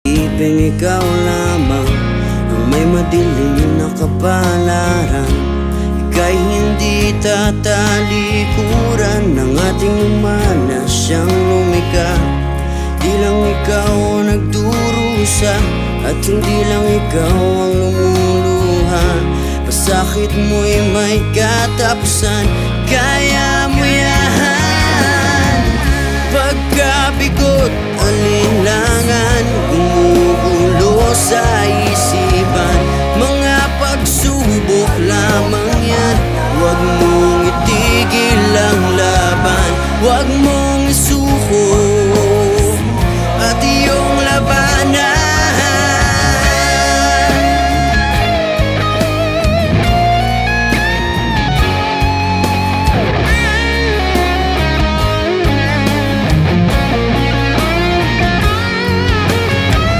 Ibig ikaw lamang ang may madilim na kapalaran. Ika'y hindi tatalikuran ng ating umanas siyang lumika. Di lang ikaw ang nagdurusa at hindi lang ikaw ang lumuluha. Pasakit mo'y may katapusan, kaya mo yan. Pagkabigot, alinlangan,